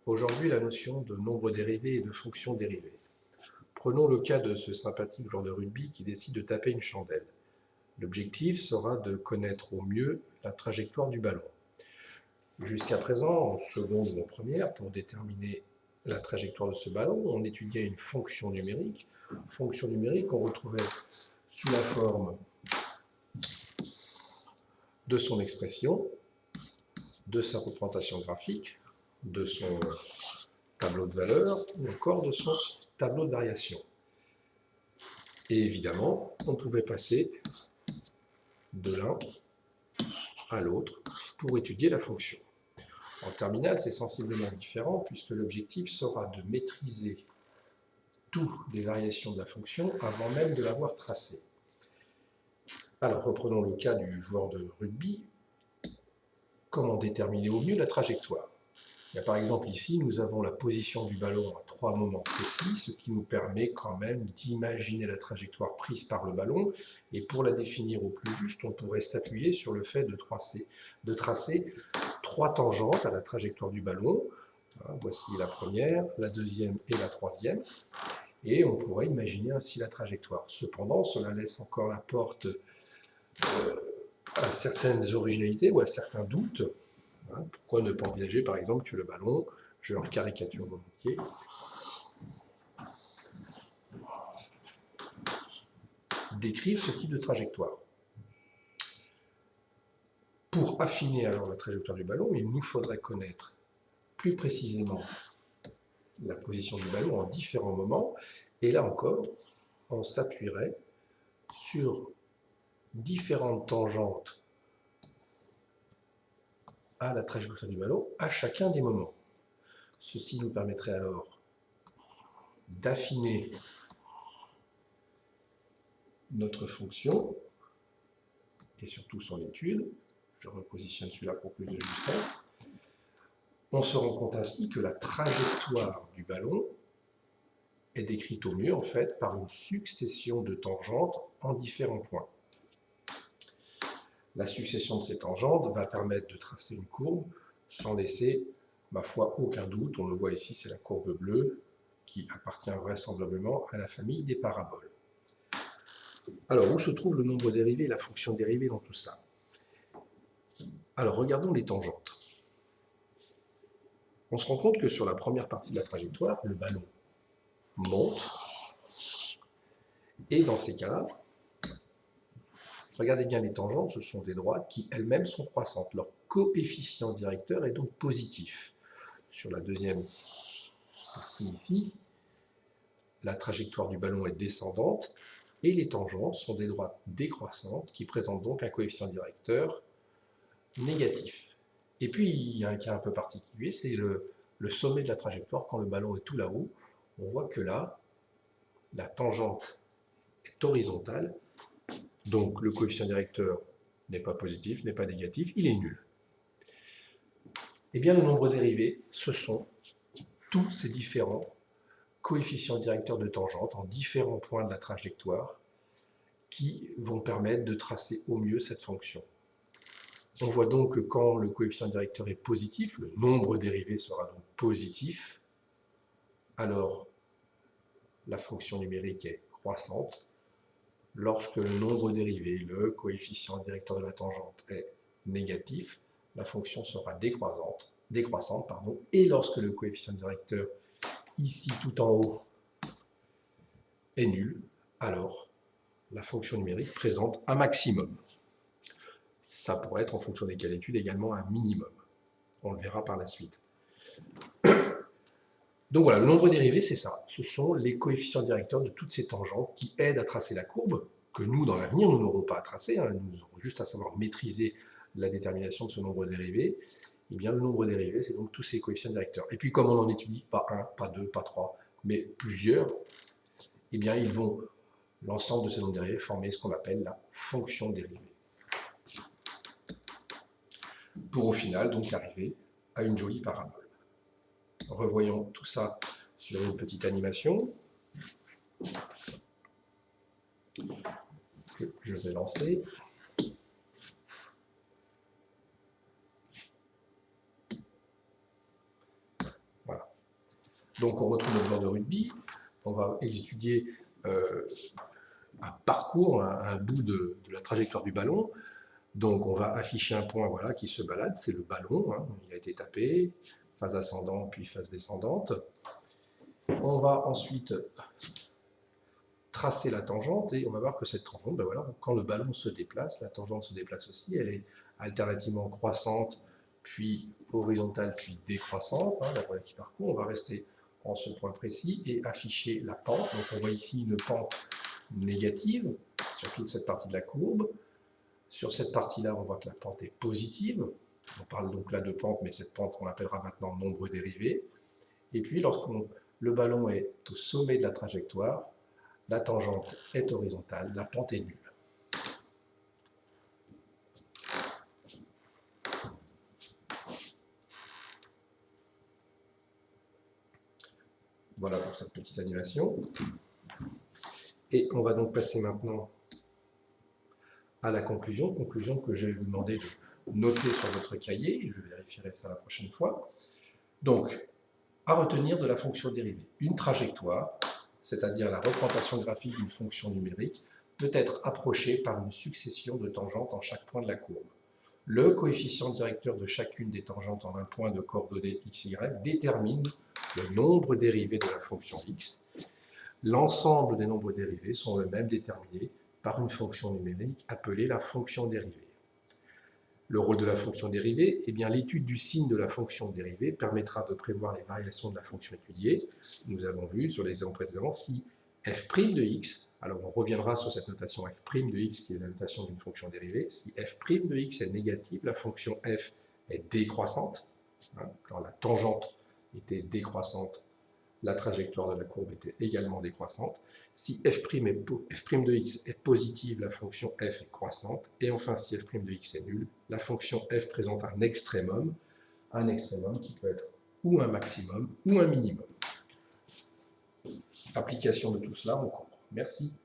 Aujourd'hui, la notion de nombre dérivé et de fonction dérivée. Prenons le cas de ce sympathique joueur de rugby qui décide de taper une chandelle. L'objectif sera de connaître au mieux la trajectoire du ballon. Jusqu'à présent, en seconde ou en première, pour déterminer la trajectoire de ce ballon, on étudiait une fonction numérique. Fonction numérique qu'on retrouvait sous la forme de son expression, de sa représentation graphique, de son tableau de valeur ou encore de son tableau de variation. Et évidemment, on pouvait passer de l'un à l'autre pour étudier la fonction. En terminale, c'est sensiblement différent puisque l'objectif sera de maîtriser toutes les variations de la fonction avant même de l'avoir tracée. Alors, reprenons le cas du joueur de rugby. Comment déterminer au mieux la trajectoire? Par exemple, ici, nous avons la position du ballon à 3 moments précis, ce qui nous permet quand même d'imaginer la trajectoire prise par le ballon. Et pour la définir au plus juste, on pourrait s'appuyer sur le fait de tracer 3 tangentes à la trajectoire du ballon. Voici la première, la deuxième et la troisième. Et on pourrait imaginer ainsi la trajectoire. Cependant, cela laisse encore la porte à certaines originalités ou à certains doutes. Pourquoi ne pas envisager par exemple que le ballon, je le caricature volontiers, décrive ce type de trajectoire. Pour affiner alors la trajectoire du ballon, il nous faudrait connaître plus précisément la position du ballon en différents moments, et là encore, on s'appuierait sur différentes tangentes à la trajectoire du ballon à chacun des moments. Ceci nous permettrait alors d'affiner notre fonction et surtout son étude. Je repositionne celui-là pour plus de justesse. On se rend compte ainsi que la trajectoire du ballon est décrite au mieux en fait par une succession de tangentes en différents points. La succession de ces tangentes va permettre de tracer une courbe sans laisser, ma foi, aucun doute. On le voit ici, c'est la courbe bleue qui appartient vraisemblablement à la famille des paraboles. Alors, où se trouve le nombre dérivé et la fonction dérivée dans tout ça? Alors, regardons les tangentes. On se rend compte que sur la première partie de la trajectoire, le ballon monte, et dans ces cas-là, regardez bien les tangentes, ce sont des droites qui elles-mêmes sont croissantes. Leur coefficient directeur est donc positif. Sur la deuxième partie ici, la trajectoire du ballon est descendante et les tangentes sont des droites décroissantes qui présentent donc un coefficient directeur négatif. Et puis, il y a un cas un peu particulier, c'est le sommet de la trajectoire quand le ballon est tout là-haut. On voit que là, la tangente est horizontale, donc le coefficient directeur n'est pas positif, n'est pas négatif, il est nul. Eh bien, le nombre dérivé, ce sont tous ces différents coefficients directeurs de tangente en différents points de la trajectoire qui vont permettre de tracer au mieux cette fonction. On voit donc que quand le coefficient directeur est positif, le nombre dérivé sera donc positif, alors la fonction numérique est croissante. Lorsque le nombre dérivé, le coefficient directeur de la tangente est négatif, la fonction sera décroissante, et lorsque le coefficient directeur, ici tout en haut, est nul, alors la fonction numérique présente un maximum. Ça pourrait être, en fonction des cas d'étude, également un minimum. On le verra par la suite. Donc voilà, le nombre dérivé, c'est ça. Ce sont les coefficients directeurs de toutes ces tangentes qui aident à tracer la courbe, que nous, dans l'avenir, nous n'aurons pas à tracer. Nous aurons juste à savoir maîtriser la détermination de ce nombre dérivé. Eh bien, le nombre dérivé, c'est donc tous ces coefficients directeurs. Et puis, comme on en étudie pas un, pas deux, pas trois, mais plusieurs, eh bien, l'ensemble de ces nombres dérivés former ce qu'on appelle la fonction dérivée. Pour au final, donc, arriver à une jolie parabole. Revoyons tout ça sur une petite animation que je vais lancer. Voilà. Donc on retrouve notre bord de rugby, on va étudier un parcours, un bout de la trajectoire du ballon. Donc on va afficher un point voilà, qui se balade, c'est le ballon, hein, il a été tapé, phase ascendante puis phase descendante. On va ensuite tracer la tangente et on va voir que cette tangente, ben voilà, quand le ballon se déplace, la tangente se déplace aussi, elle est alternativement croissante, puis horizontale, puis décroissante, hein, la voie qui parcourt. On va rester en ce point précis et afficher la pente. Donc on voit ici une pente négative sur toute cette partie de la courbe. Sur cette partie-là, on voit que la pente est positive. On parle donc là de pente, mais cette pente, on l'appellera maintenant nombre dérivé. Et puis, lorsque le ballon est au sommet de la trajectoire, la tangente est horizontale, la pente est nulle. Voilà pour cette petite animation. Et on va donc passer maintenant à la conclusion que je vais vous demander de noter sur votre cahier, et je vérifierai ça la prochaine fois. Donc, à retenir de la fonction dérivée, une trajectoire, c'est-à-dire la représentation graphique d'une fonction numérique, peut être approchée par une succession de tangentes en chaque point de la courbe. Le coefficient directeur de chacune des tangentes en un point de coordonnées x, y détermine le nombre dérivé de la fonction x. L'ensemble des nombres dérivés sont eux-mêmes déterminés par une fonction numérique appelée la fonction dérivée. Le rôle de la fonction dérivée, eh bien l'étude du signe de la fonction dérivée permettra de prévoir les variations de la fonction étudiée. Nous avons vu sur l'exemple précédent si f' de x, alors on reviendra sur cette notation f' de x qui est la notation d'une fonction dérivée, si f' de x est négative, la fonction f est décroissante. Quand la tangente était décroissante, la trajectoire de la courbe était également décroissante. Si f' de x est positive, la fonction f est croissante. Et enfin, si f' de x est nulle, la fonction f présente un extrémum qui peut être ou un maximum ou un minimum. Application de tout cela en cours. Merci.